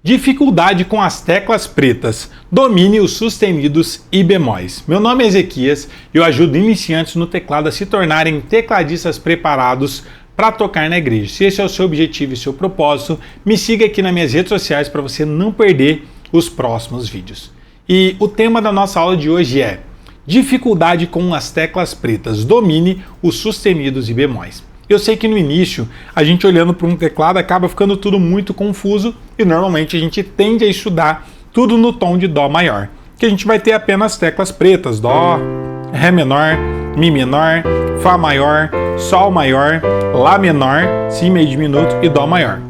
Dificuldade com as teclas pretas. Domine os sustenidos e bemóis. Meu nome é Ezequias e eu ajudo iniciantes no teclado a se tornarem tecladistas preparados para tocar na igreja. Se esse é o seu objetivo e seu propósito, me siga aqui nas minhas redes sociais para você não perder os próximos vídeos. E o tema da nossa aula de hoje é dificuldade com as teclas pretas. Domine os sustenidos e bemóis. Eu sei que no início, a gente olhando para um teclado acaba ficando tudo muito confuso e normalmente a gente tende a estudar tudo no tom de Dó maior, que a gente vai ter apenas teclas pretas, Dó, Ré menor, Mi menor, Fá maior, Sol maior, Lá menor, Si meio diminuto e Dó maior.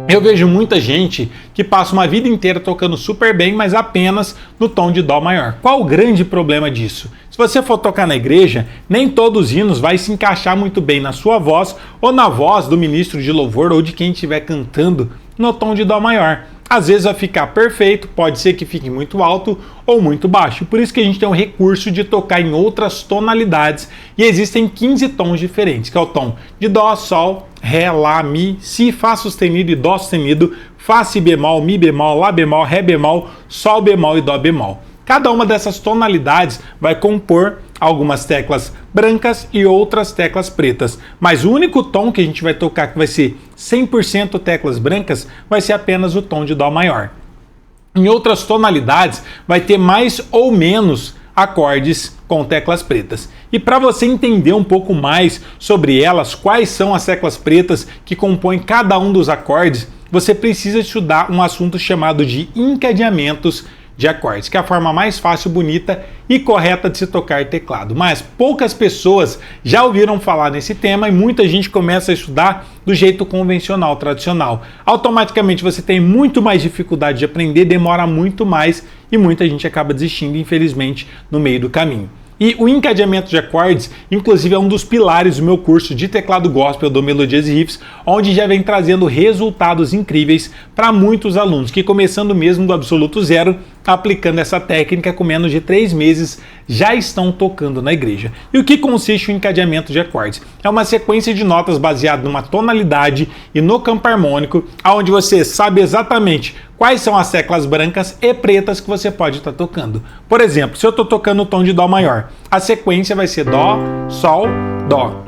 Eu vejo muita gente que passa uma vida inteira tocando super bem, mas apenas no tom de Dó maior. Qual o grande problema disso? Se você for tocar na igreja, nem todos os hinos vai se encaixar muito bem na sua voz ou na voz do ministro de louvor ou de quem estiver cantando no tom de Dó maior. Às vezes vai ficar perfeito, pode ser que fique muito alto ou muito baixo. Por isso que a gente tem o recurso de tocar em outras tonalidades e existem 15 tons diferentes, que é o tom de Dó, Sol, Ré, Lá, Mi, Si, Fá sustenido e Dó sustenido, Fá, Si bemol, Mi bemol, Lá bemol, Ré bemol, Sol bemol e Dó bemol. Cada uma dessas tonalidades vai compor algumas teclas brancas e outras teclas pretas, mas o único tom que a gente vai tocar que vai ser 100% teclas brancas vai ser apenas o tom de Dó maior. Em outras tonalidades vai ter mais ou menos acordes com teclas pretas. E para você entender um pouco mais sobre elas, quais são as teclas pretas que compõem cada um dos acordes, você precisa estudar um assunto chamado de encadeamentos de acordes, que é a forma mais fácil, bonita e correta de se tocar teclado. Mas poucas pessoas já ouviram falar nesse tema e muita gente começa a estudar do jeito convencional, tradicional. Automaticamente você tem muito mais dificuldade de aprender, demora muito mais e muita gente acaba desistindo, infelizmente, no meio do caminho. E o encadeamento de acordes, inclusive, é um dos pilares do meu curso de teclado gospel do Melodias e Riffs, onde já vem trazendo resultados incríveis para muitos alunos, que começando mesmo do absoluto zero, aplicando essa técnica com menos de 3 meses, já estão tocando na igreja. E o que consiste o encadeamento de acordes? É uma sequência de notas baseada numa tonalidade e no campo harmônico, onde você sabe exatamente quais são as teclas brancas e pretas que você pode estar tocando. Por exemplo, se eu estou tocando o tom de Dó maior, a sequência vai ser Dó, Sol, Dó.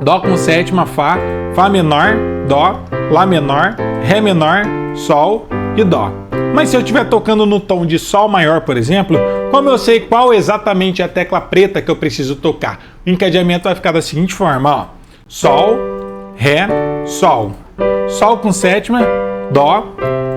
Dó com sétima, Fá, Fá menor, Dó, Lá menor, Ré menor, Sol e Dó. Mas se eu estiver tocando no tom de Sol maior, por exemplo, como eu sei qual exatamente é a tecla preta que eu preciso tocar? O encadeamento vai ficar da seguinte forma, ó. Sol, Ré, Sol. Sol com sétima, Dó,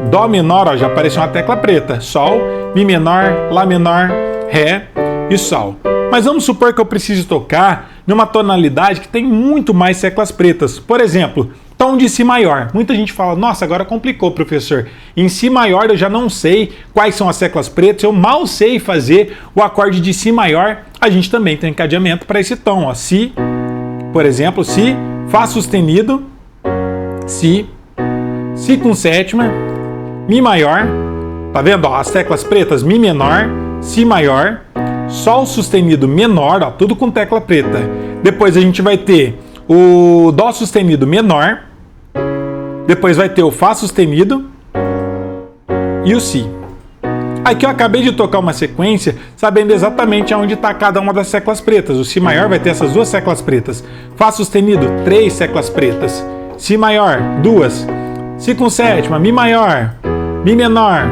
Dó menor, ó, já apareceu uma tecla preta. Sol, Mi menor, Lá menor, Ré e Sol. Mas vamos supor que eu preciso tocar numa tonalidade que tem muito mais teclas pretas. Por exemplo, tom de Si maior. Muita gente fala, nossa, agora complicou, professor. Em Si maior eu já não sei quais são as teclas pretas, eu mal sei fazer o acorde de Si maior. A gente também tem encadeamento para esse tom, ó. Si, por exemplo, Si, Fá sustenido, Si, Si com sétima, Mi maior, tá vendo? Ó, as teclas pretas, Mi menor, Si maior, Sol sustenido menor, ó, tudo com tecla preta. Depois a gente vai ter o Dó sustenido menor, depois vai ter o Fá sustenido e o Si. Aqui eu acabei de tocar uma sequência sabendo exatamente onde está cada uma das teclas pretas. O Si maior vai ter essas duas teclas pretas. Fá sustenido, 3 teclas pretas. Si maior, 2. Si com sétima, Mi maior, Mi menor,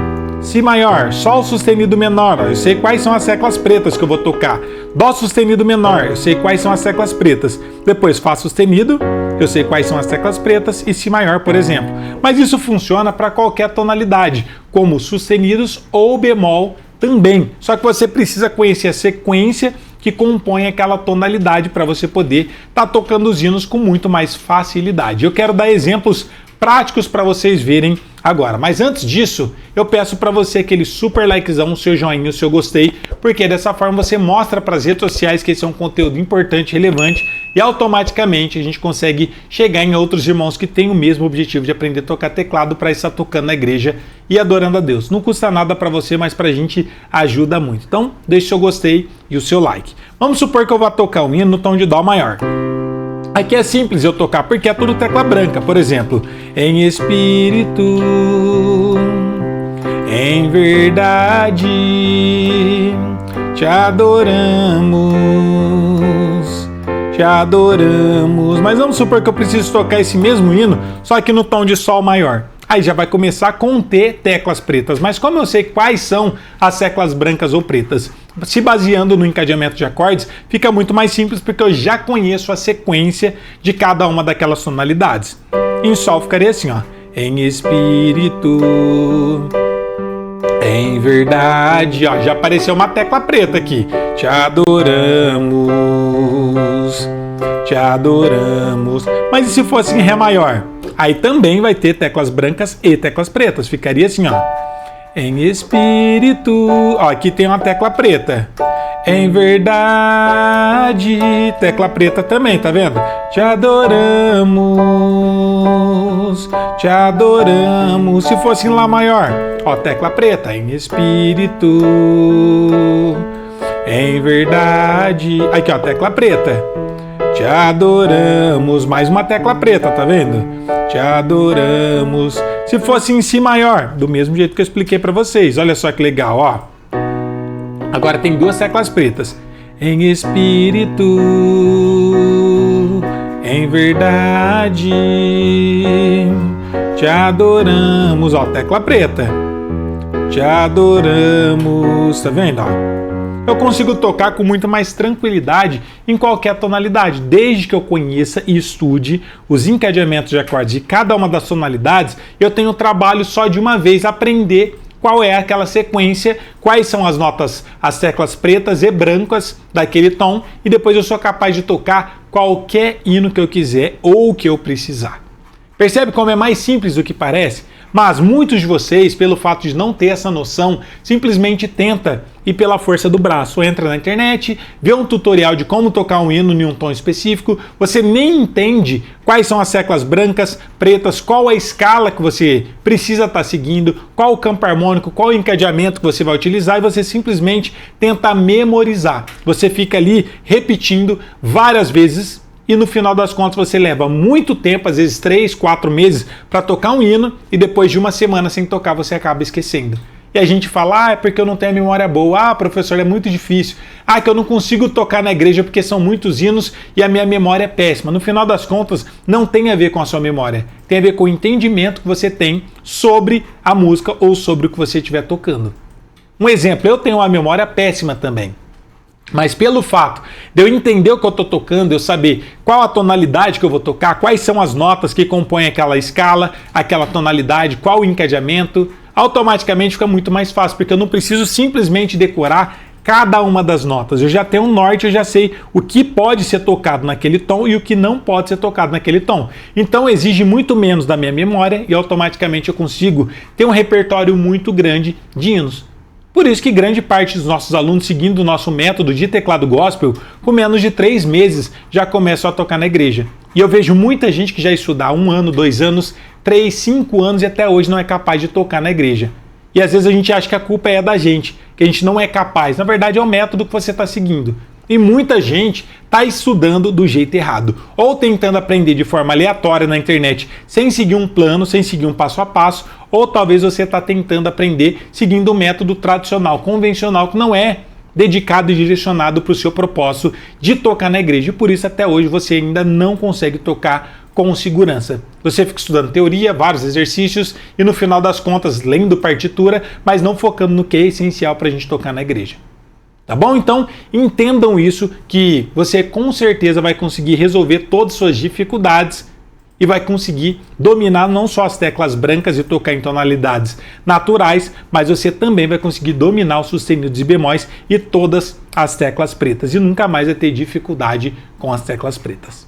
Si maior, Sol sustenido menor, eu sei quais são as teclas pretas que eu vou tocar. Dó sustenido menor, eu sei quais são as teclas pretas. Depois Fá sustenido, eu sei quais são as teclas pretas e Si maior, por exemplo. Mas isso funciona para qualquer tonalidade, como sustenidos ou bemol também. Só que você precisa conhecer a sequência que compõe aquela tonalidade para você poder estar tocando os hinos com muito mais facilidade. Eu quero dar exemplos práticos para vocês verem agora. Mas antes disso, eu peço para você aquele super likezão, o seu joinha, o seu gostei, porque dessa forma você mostra para as redes sociais que esse é um conteúdo importante, relevante e automaticamente a gente consegue chegar em outros irmãos que têm o mesmo objetivo de aprender a tocar teclado para estar tocando na igreja e adorando a Deus. Não custa nada para você, mas para a gente ajuda muito. Então, deixe o seu gostei e o seu like. Vamos supor que eu vou tocar um hino no tom de Dó maior. Aqui é simples eu tocar porque é tudo tecla branca. Por exemplo, em espírito verdade te adoramos, te adoramos. Mas vamos supor que eu preciso tocar esse mesmo hino, só que no tom de sol maior. Aí já vai começar a conter teclas pretas. Mas como eu sei quais são as teclas brancas ou pretas, se baseando no encadeamento de acordes, fica muito mais simples porque eu já conheço a sequência de cada uma daquelas tonalidades. Em sol ficaria assim, ó. Em espírito, em verdade, ó, já apareceu uma tecla preta aqui. Te adoramos, te adoramos. Mas e se fosse em Ré maior? Aí também vai ter teclas brancas e teclas pretas. Ficaria assim, ó. Em espírito, ó, aqui tem uma tecla preta. Em verdade, tecla preta também, tá vendo? Te adoramos, te adoramos. Se fosse em Lá maior, ó, tecla preta. Em espírito, em verdade. Aqui, ó, tecla preta. Te adoramos. Mais uma tecla preta, tá vendo? Te adoramos. Se fosse em Si maior, do mesmo jeito que eu expliquei pra vocês. Olha só que legal, ó. Agora tem duas teclas pretas. Em espírito, em verdade, te adoramos. Ó, tecla preta. Te adoramos. Tá vendo, ó? Eu consigo tocar com muito mais tranquilidade em qualquer tonalidade, desde que eu conheça e estude os encadeamentos de acordes de cada uma das tonalidades. Eu tenho trabalho só de uma vez aprender qual é aquela sequência, quais são as notas, as teclas pretas e brancas daquele tom, e depois eu sou capaz de tocar qualquer hino que eu quiser ou que eu precisar. Percebe como é mais simples do que parece? Mas muitos de vocês, pelo fato de não ter essa noção, simplesmente tenta ir pela força do braço. Entra na internet, vê um tutorial de como tocar um hino em um tom específico, você nem entende quais são as teclas brancas, pretas, qual a escala que você precisa estar seguindo, qual o campo harmônico, qual o encadeamento que você vai utilizar, e você simplesmente tenta memorizar. Você fica ali repetindo várias vezes, e no final das contas você leva muito tempo, às vezes 3, 4 meses, para tocar um hino, e depois de uma semana sem tocar você acaba esquecendo. E a gente fala, é porque eu não tenho a memória boa, professor, é muito difícil, que eu não consigo tocar na igreja porque são muitos hinos e a minha memória é péssima. No final das contas, não tem a ver com a sua memória, tem a ver com o entendimento que você tem sobre a música ou sobre o que você estiver tocando. Um exemplo, eu tenho uma memória péssima também. Mas pelo fato de eu entender o que eu estou tocando, eu saber qual a tonalidade que eu vou tocar, quais são as notas que compõem aquela escala, aquela tonalidade, qual o encadeamento, automaticamente fica muito mais fácil, porque eu não preciso simplesmente decorar cada uma das notas. Eu já tenho um norte, eu já sei o que pode ser tocado naquele tom e o que não pode ser tocado naquele tom. Então exige muito menos da minha memória e automaticamente eu consigo ter um repertório muito grande de hinos. Por isso que grande parte dos nossos alunos, seguindo o nosso método de teclado gospel, com menos de 3 meses já começam a tocar na igreja. E eu vejo muita gente que já estuda há 1 ano, 2 anos, 3, 5 anos e até hoje não é capaz de tocar na igreja. E às vezes a gente acha que a culpa é da gente, que a gente não é capaz. Na verdade é o método que você está seguindo. E muita gente está estudando do jeito errado, ou tentando aprender de forma aleatória na internet, sem seguir um plano, sem seguir um passo a passo, ou talvez você está tentando aprender seguindo um método tradicional, convencional, que não é dedicado e direcionado para o seu propósito de tocar na igreja. E por isso até hoje você ainda não consegue tocar com segurança. Você fica estudando teoria, vários exercícios e no final das contas lendo partitura, mas não focando no que é essencial para a gente tocar na igreja. Tá bom? Então, entendam isso, que você com certeza vai conseguir resolver todas as suas dificuldades e vai conseguir dominar não só as teclas brancas e tocar em tonalidades naturais, mas você também vai conseguir dominar os sustenidos e bemóis e todas as teclas pretas. E nunca mais vai ter dificuldade com as teclas pretas.